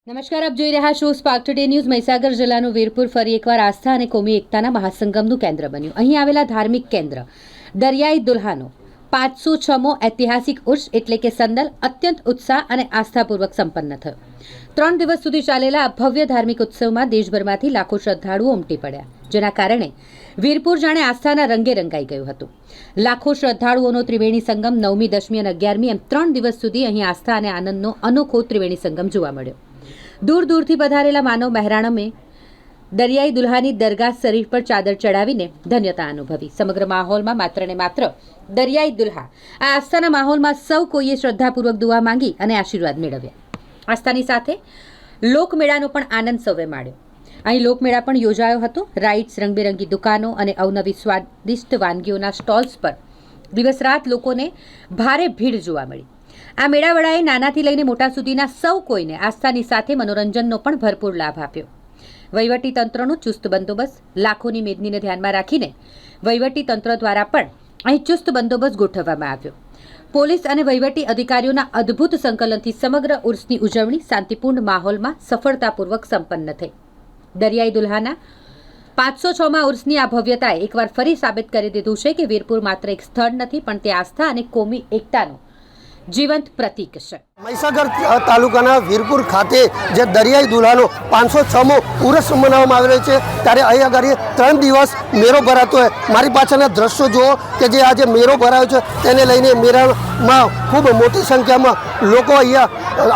નમસ્કાર, આપ જોઈ રહ્યા છો સ્પાર્ક ટુડે ન્યૂઝ। મહીસાગર જિલ્લાનું વીરપુર ફરી એકવાર આસ્થા અને કોમી એકતાના મહાસંગમનું કેન્દ્ર બન્યું। અહીં આવેલા ધાર્મિક કેન્દ્ર દરિયાઈ દુલ્હાનો 506મો ઐતિહાસિક ઉર્સ એટલે કે સંદલ અત્યંત ઉત્સાહ અને આસ્થાપૂર્વક સંપન્ન થયો। 3 દિવસ સુધી ચાલેલા આ ભવ્ય ધાર્મિક ઉત્સવમાં દેશભરમાંથી લાખો શ્રદ્ધાળુઓ ઉમટી પડ્યા, જેના કારણે વીરપુર જાણે આસ્થાના રંગે રંગાઈ ગયું હતું। લાખો શ્રદ્ધાળુઓનો ત્રિવેણી સંગમ 9મી, 10મી અને 11મી એમ 3 દિવસ સુધી અહીં આસ્થા અને આનંદનો અનોખો ત્રિવેણી સંગમ જોવા મળ્યો। दूर दूरથી પધારેલા માનવ મહેરાણમે દરિયાઈ દુલ્હાની દરગાહ શરીફ પર ચાદર ચડાવીને ધન્યતા અનુભવી। સમગ્ર માહોલમાં માત્ર ને માત્ર દરિયાઈ દુલ્હા આ આસ્થાના માહોલમાં સૌ કોઈએ શ્રદ્ધાપૂર્વક દુઆ માંગી અને આશીર્વાદ મેળવ્યા। આસ્થાની સાથે લોકમેળાનો પણ આનંદ સૌએ માણ્યો। અહીં લોકમેળા પણ યોજાયો હતો। રાઇડ્સ, રંગબેરંગી દુકાનો અને અવનવી સ્વાદિષ્ટ વાનગીઓના સ્ટોલ્સ પર દિવસ રાત લોકોને ભારે ભીડ જોવા મળી। આ મેળાવડાએ નાનાથી લઈને મોટા સુધીના સૌ કોઈને આસ્થાની સાથે મનોરંજનનો પણ ભરપૂર લાભ આપ્યો। વહીવટી તંત્રનો ચુસ્ત બંદોબસ્ત, લાખોની મેદનીને ધ્યાનમાં રાખીને વહીવટી તંત્ર દ્વારા પણ અહીં ચુસ્ત બંદોબસ્ત ગોઠવવામાં આવ્યો। પોલીસ અને વહીવટી અધિકારીઓના અદ્ભુત સંકલનથી સમગ્ર ઉર્સની ઉજવણી શાંતિપૂર્ણ માહોલમાં સફળતાપૂર્વક સંપન્ન થઈ। દરિયાઈ દુલ્હાના 506મા ઉર્સની આ ભવ્યતાએ એકવાર ફરી સાબિત કરી દીધું છે કે વીરપુર માત્ર એક સ્થળ નથી, પણ તે આસ્થા અને કોમી એકતાનો જીવંત પ્રતીક છે। મહીસાગર તાલુકાના વીરપુર ખાતે જે દરિયાઈ દુલ્હાનો 506મો ઉરસ મનાવવામાં આવેલો છે, ત્યારે અહીં આગળ 3 દિવસ મેળો ભરાતો હોય। મારી પાછળના દ્રશ્યો જુઓ કે જે આજે મેળો ભરાયો છે તેને લઈને મેળામાં ખૂબ મોટી સંખ્યામાં લોકો અહીંયા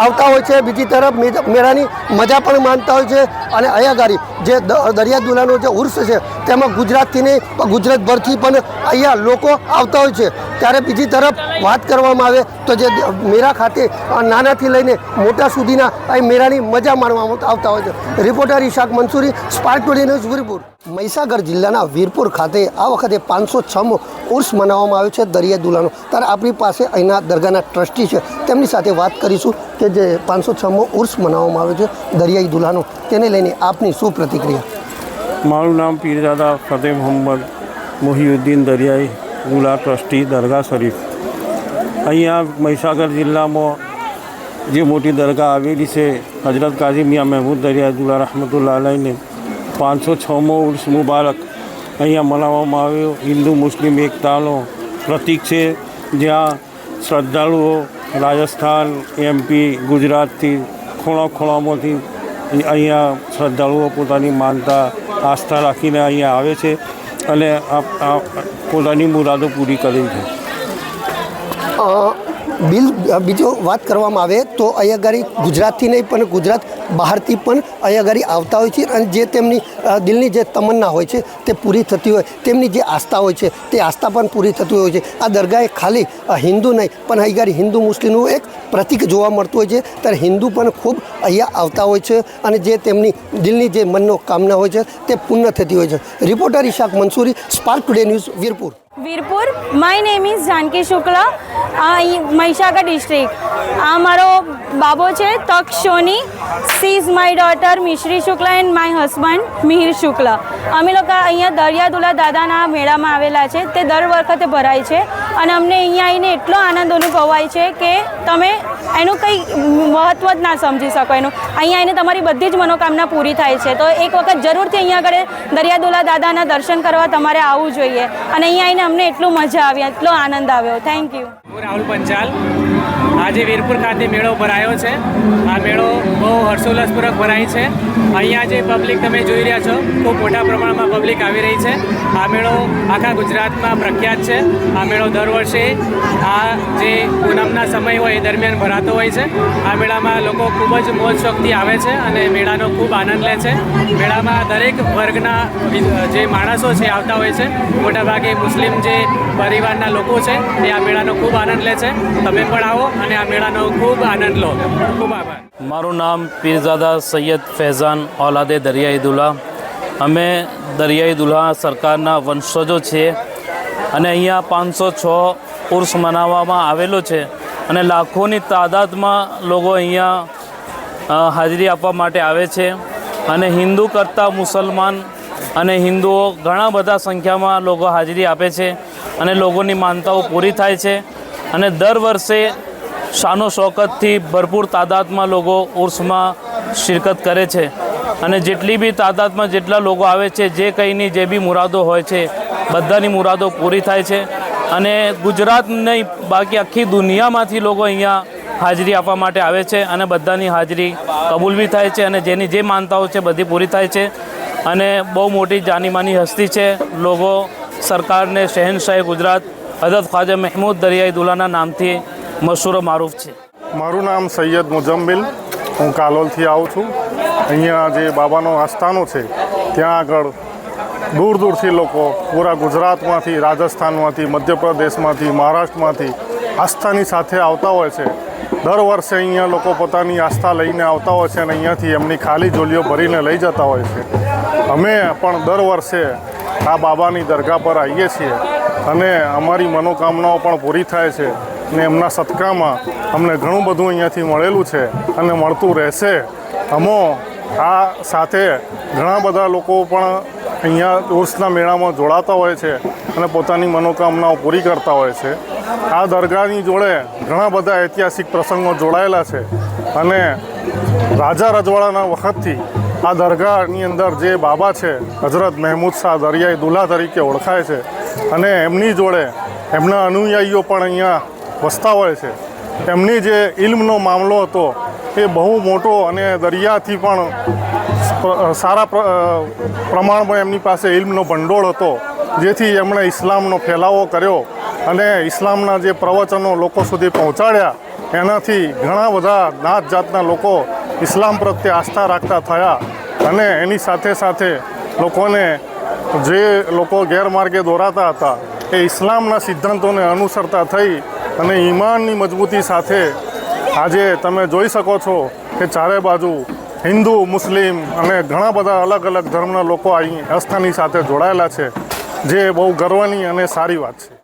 આવતા હોય છે। બીજી તરફ મેળાની મજા પણ માણતા હોય છે અને અહીં આગળ જે દરિયાઈ દુલ્હાનો જે ઉર્સ છે તેમાં ગુજરાતથી નહીં પણ ગુજરાતભરથી પણ અહીંયા લોકો આવતા હોય છે। ત્યારે બીજી તરફ વાત કરવામાં આવે તો જે મેળા ખાતે નાનાથી લઈને મોટા સુધીના અહીં મેળાની મજા માણવામાં આવતા હોય છે। Reporter Ishaq Mansuri, Spark Today News, Virpur. Mahisagar જિલ્લાના વીરપુર ખાતે આ વખતે 506મો ઉર્સ મનાવવામાં આવ્યો છે દરિયાઈ દુલ્હાનો। ત્યારે આપણી પાસે અહીંના દરગાહના ટ્રસ્ટી છે, તેમની સાથે વાત કરીશું કે જે 506મો ઉર્સ મનાવવામાં આવ્યો છે દરિયાઈ દુલ્હાનો, તેને લઈને આપની શું પ્રતિક્રિયા? મારું નામ પીરજાદા ફતેહ મોહમ્મદ મોહિઉદ્દીન, દરિયાઈ દુલ્હા ટ્રસ્ટી, દરગાહ શરીફ। અહીંયા મહીસાગર જિલ્લામાં જે મોટી દરગાહ આવેલી છે હજરત કાઝી મિયાં મહેમૂદ દરિયાઈ દુલ્હા રહમતુલ્લાહ અલૈહને 506મો ઉર્સ મુબારક અહીંયા મનાવવામાં આવ્યો। હિન્દુ મુસ્લિમ એકતાનો પ્રતીક છે, જ્યાં શ્રદ્ધાળુઓ રાજસ્થાન, MP, ગુજરાતથી ખૂણામાંથી અહીંયા શ્રદ્ધાળુઓ પોતાની માનતા આસ્થા રાખીને અહીંયા આવે છે અને પોતાની મુરાદો પૂરી કરે છે। બીજો વાત કરવામાં આવે તો અહીંયા આગળ ગુજરાતથી નહીં પણ ગુજરાત બહારથી પણ અહીંયા આગળ આવતા હોય છે અને જે તેમની દિલની જે તમન્ના હોય છે તે પૂરી થતી હોય, તેમની જે આસ્થા હોય છે તે આસ્થા પણ પૂરી થતી હોય છે। આ દરગાહે ખાલી હિન્દુ નહીં પણ અહીં આગળ હિન્દુ મુસ્લિમનું એક પ્રતીક જોવા મળતું હોય છે। ત્યારે હિન્દુ પણ ખૂબ અહીંયા આવતા હોય છે અને જે તેમની દિલની જે મનનો કામના હોય છે તે પૂર્ણ થતી હોય છે। Reporter Ishaq Mansuri, Spark Today News, Virpur. Virpur. My name is Janki Shukla, Mahisagar district. આ મારો બાબો છે Taksh Soni, she is my daughter Mishri Shukla and my husband Mihir Shukla. અમે લોકો અહીંયા દરિયા દુલ્હા દાદાના મેળામાં આવેલા છે, તે દર વખતે ભરાય છે અને અમને અહીંયા આવીને એટલો આનંદ અનુભવાય છે કે તમે એનું કંઈ મહત્ત્વ જ ના સમજી શકો એનું। અહીંયા આવીને તમારી બધી જ મનોકામના પૂરી થાય છે, તો એક વખત જરૂરથી અહીંયા આગળ દરિયા દુલ્હા દાદાના દર્શન કરવા તમારે આવવું જોઈએ અને અહીંયા આવીને અમને એટલું મજા આવી, એટલો આનંદ આવ્યો। Thank you. હું રાહુલ પંચાલ। આજે વીરપુર ખાતે મેળો ભરાયો છે। આ મેળો બહુ હર્ષોલ્લાસપૂર્વક ભરાય છે। અહીંયા જે પબ્લિક તમે જોઈ રહ્યા છો, ખૂબ મોટા પ્રમાણમાં પબ્લિક આવી રહી છે। આ મેળો આખા ગુજરાતમાં પ્રખ્યાત છે। આ મેળો દર વર્ષે આ જે પૂનમના સમય હોય એ દરમિયાન ભરાતો હોય છે। આ મેળામાં લોકો ખૂબ જ મોજ શોખથી આવે છે અને મેળાનો ખૂબ આનંદ લે છે। મેળામાં દરેક વર્ગના જે માણસો છે આવતા હોય છે। મોટાભાગે મુસ્લિમ જે પરિવારના લોકો છે એ આ મેળાનો ખૂબ આનંદ લે છે। તમે પણ આવો અને આ મેળાનો ખૂબ આનંદ લો। ખૂબ આભાર। મારું નામ પીરજાદા સૈયદ ફૈઝાન ઓલાદે દરિયાઈ દુલ્હા। અમે દરિયાઈ દુલ્હા સરકારના વંશજો છીએ અને અહીંયા 506 ઉર્સ મનાવવામાં આવેલો છે અને લાખોની તાદાદમાં લોકો અહીંયા હાજરી આપવા માટે આવે છે અને હિન્દુ કરતાં મુસલમાન અને હિન્દુઓ ઘણા બધા સંખ્યામાં લોકો હાજરી આપે છે અને લોકોની માનતાઓ પૂરી થાય છે અને દર વર્ષે શાનો શૌકતથી ભરપૂર તાદાદમાં લોકો ઉર્સમાં શિરકત કરે છે અને જેટલી બી તાદાદમાં જેટલા લોકો આવે છે જે કંઈની જે બી મુરાદો હોય છે બધાની મુરાદો પૂરી થાય છે અને ગુજરાત નહીં બાકી આખી દુનિયામાંથી લોકો અહીંયા હાજરી આપવા માટે આવે છે અને બધાની હાજરી કબૂલ બી થાય છે અને જેની જે માનતાઓ છે બધી પૂરી થાય છે અને બહુ મોટી જાનીમાની હસ્તી છે. લોકો સરકારને શહેનશાહે ગુજરાત હઝરત ખ્વાજા મહેમૂદ દરિયાઈ દુલ્હાના નામથી મશહૂર મારૂફ છે. મારું નામ સૈયદ મુજમ્મિલ, હું કાલોલથી આવું છું. અહીંયા જે બાબાનો આસ્થાનો છે ત્યાં આગળ દૂર દૂરથી લોકો પૂરા ગુજરાતમાંથી, રાજસ્થાનમાંથી, મધ્યપ્રદેશમાંથી, મહારાષ્ટ્રમાંથી આસ્થાની સાથે આવતા હોય છે. દર વર્ષે અહીંયા લોકો પોતાની આસ્થા લઈને આવતા હોય છે અને અહીંયાથી એમની ખાલી ઝોલીઓ ભરીને લઈ જતા હોય છે. અમે પણ દર વર્ષે આ બાબાની દરગાહ પર આવીએ છીએ અને અમારી મનોકામનાઓ પણ પૂરી થાય છે અને એમના સદકામાં અમને ઘણું બધું અહીંયાથી મળેલું છે અને મળતું રહેશે. અમો આ સાથે ઘણા બધા લોકો પણ અહીંયા ઉર્સના મેળામાં જોડાતા હોય છે અને પોતાની મનોકામનાઓ પૂરી કરતા હોય છે. આ દરગાહની જોડે ઘણા બધા ઐતિહાસિક પ્રસંગો જોડાયેલા છે અને રાજા રજવાડાના વખતથી આ દરગાહની અંદર જે બાબા છે હઝરત મહેમૂદ શાહ દરિયાઈ દુલ્હા તરીકે ઓળખાય છે અને એમની જોડે એમના અનુયાયીઓ પણ અહીંયા વસતા હોય છે. એમની જે ઇલ્મનો મામલો હતો એ બહુ મોટો અને દરિયાથી પણ સારા પ્રમાણમાં એમની પાસે ઇલ્મનો ભંડોળ હતો, જેથી એમણે ઇસ્લામનો ફેલાવો કર્યો અને ઇસ્લામના જે પ્રવચનો લોકો સુધી પહોંચાડ્યા. એનાથી ઘણા બધા નાત જાતના લોકો ઇસ્લામ પ્રત્યે આસ્થા રાખતા થયા અને એની સાથે સાથે લોકોને જે લોકો ગેરમાર્ગે દોરાતા હતા એ ઇસ્લામના સિદ્ધાંતોને અનુસરતા થઈ અને ઈમાનની મજબૂતી સાથે આજે તમે જોઈ શકો છો કે ચારે બાજુ હિન્દુ, મુસ્લિમ અને ઘણા બધા અલગ અલગ ધર્મના લોકો અહીં આસ્થાની સાથે જોડાયેલા છે, જે બહુ ગર્વની અને સારી વાત છે.